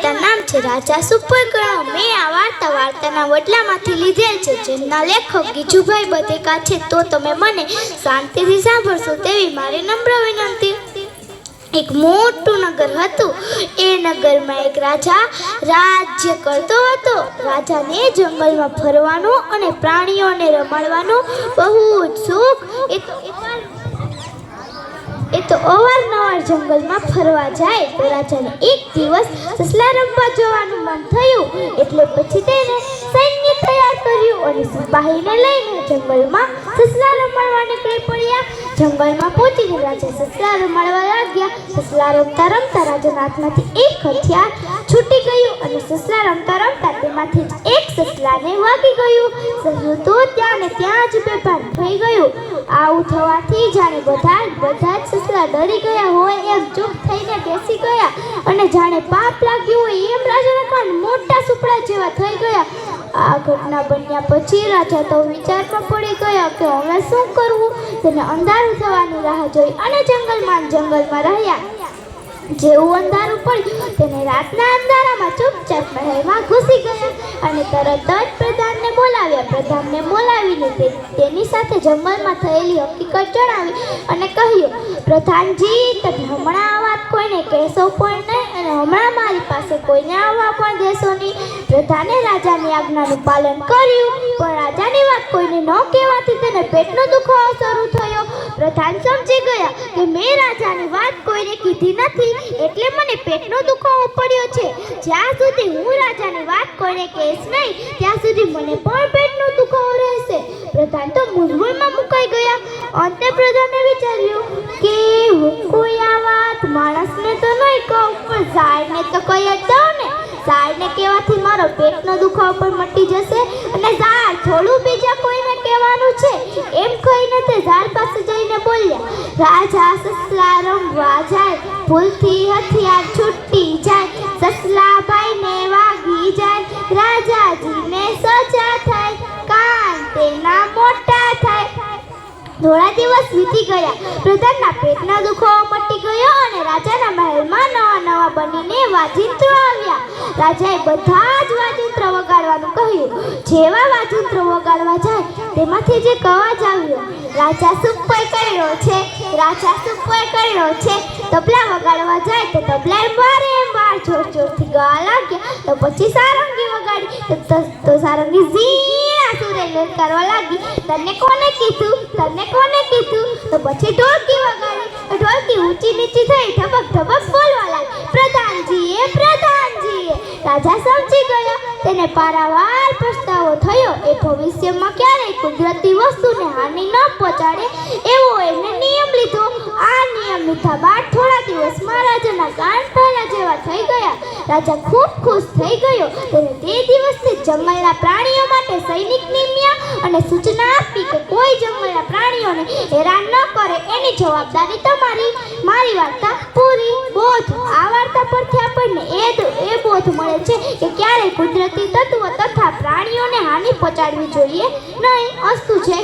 વાર્તાનું નામ છે રાજા સુપરકણો। મેં આ વાર્તાના વડલામાંથી લીધેલ છે, જેમના લેખક ગીજુભાઈ બધેકા છે। તો તમે મને શાંતિથી સાંભળશો તેવી મારી નમ્ર વિનંતી। એક મોટું નગર હતું। એ નગરમાં એક રાજા રાજ્ય કરતો હતો। રાજાને જંગલમાં ફરવાનું અને પ્રાણીઓને રમાડવાનું બહુ જ શોખ। એ તો અવારનવાર જંગલમાં ફરવા જાય। તો રાજાને એક દિવસ સસલા રમવા જવાનું મન થયું, એટલે પછી તેને સૈન્ય તૈયાર કર્યું અને સિપાહીને લઈને જંગલમાં સસલા રમાડવા નીકળી પડ્યા। જંગલમાં પહોંચીને રાજા સસલા રમાડવા લાગ્યા। સસલા રમતા રમતા રાજાના હાથમાંથી એક હથિયાર છૂટી ગયું અને સસલા રમતા રમતા તેમાંથી એક સસલાને વાગી ગયું। સસલું તો ત્યાં ને ત્યાં જ બેભાન થઈ ગયું। આવું થવાથી જાણે બધા જ સસલા ડરી ગયા હોય એમ ચૂપ થઈને બેસી ગયા અને જાણે પાપ લાગ્યું હોય એમ રાજાના કાન મોટા સુપડા જેવા થઈ ગયા। આ ઘટના બન્યા પછી રાજા તો વિચારમાં પડી ગયા કે હવે શું કરવું। તેને અંધારું થવાની રાહ જોઈ અને જંગલમાં રહ્યા। જેવું અંધારું પડ્યું તેને રાતના અંધારામાં ચૂપચાપ મહેલમાં ઘૂસી ગયા અને તરત જ પ્રધાનને બોલાવ્યા। પ્રધાનને બોલાવીને તેની સાથે જંગલમાં થયેલી હકીકત જણાવી અને કહ્યું, પ્રધાનજી, તમે હમણાં આ વાત કોઈને કહેશો પણ નહીં અને હમણાં મારી પાસે કોઈને આવવા પણ દેશો નહીં। પ્રધાને રાજાની આજ્ઞાનું પાલન કર્યું, પણ રાજાની વાત કોઈને ન કહેવાથી તેને પેટનો દુખાવો શરૂ થયો। પ્રધાન સમજી ગયા કે મેં રાજાની વાત કોઈને કીધી નથી, એટલે મને પેટનો દુખાવો પડ્યો છે। જ્યાં સુધી હું રાજાની વાત કોઈને કહીશ નહીં ત્યાં સુધી મને પણ પેટનો દુખાવો રહેશે। પ્રધાન તો મૂંઝવણમાં મુકાઈ ગયા। અંતે પ્રધાને વિચાર્યું કે હું કોઈ આ વાત માણસને તો નહીં કહું, પણ ઝાડને તો કહી જ દઉં ને। ઝાડને કહેવાથી મારો પેટનો દુખાવો પણ મટી જશે અને ઝાડ થોડું બીજા કોઈને કહેવાનું છે એમ કહીને તે ઝાડ પાસે જઈને બોલ્યા, રાજા સસલા રમવા જાય, ભૂલથી હથિયાર છૂટી જાય, સસલા ભાઈને વાગી જાય, રાજાજીને સજા થાય, કાન તેના મોટા થાય। થોડા દિવસ વીતી ગયા। પ્રધાનના પેટના દુખાવો મટી ગયો અને રાજાના મહેલમાં નવા બનીને વાજિંત્રો આવ્યા। રાજાએ બધા જ વાજિંત્ર વગાડવાનું કહ્યું। જેવા વાજિંત્રો વગાડવા જાય તેમાંથી જે અવાજ આવ્યો, રાજા સુપર કર્યો છે, રાજા સુપર કર્યો છે। તબલા વગાડવા જાય તો તબલા વારંવાર જોરથી ગાવા લાગ્યા। તો પછી સારંગી વગાડી તો સારંગી ઝીણા સુરે લલકારવા લાગી, તને કોને કીધું, તને કોને કીધું। તો પછી ઢોલકી વગાડી તો ઢોલકી ઊંચી નીચી થઈ ઢબક ઢબક બોલવા લાગી, પ્રધાનજીએ, પ્રધાનજીએ। રાજા સમજી ગયા। તેને પારાવાર પસ્તાવો થયો। એ ભવિષ્યમાં ક્યારેય કુદરતી વસ્તુને હાનિ ન પહોંચાડે એવો એને નિયમ લીધો। આ નિયમ લીધા બાદ થોડા દિવસમાં રાજાના કાન પહેલા જેવા થઈ ગયા। રાજા ખૂબ ખુશ થઈ ગયો। તેને તે દિવસથી જંગલના પ્રાણીઓ માટે સૈનિક નિમ્યા અને સૂચના આપી કે કોઈ જંગલના પ્રાણીઓને હેરાન ન કરે એની જવાબદારી તમારી। મારી વાર્તા પૂરી। બોધ, આ વાર્તા પરથી આપણને એ બોધ મળે છે કે ક્યારેય કુદરતી તત્વો તથા પ્રાણીઓને હાનિ પહોંચાડવી જોઈએ નહીં। અસ્તુ છે।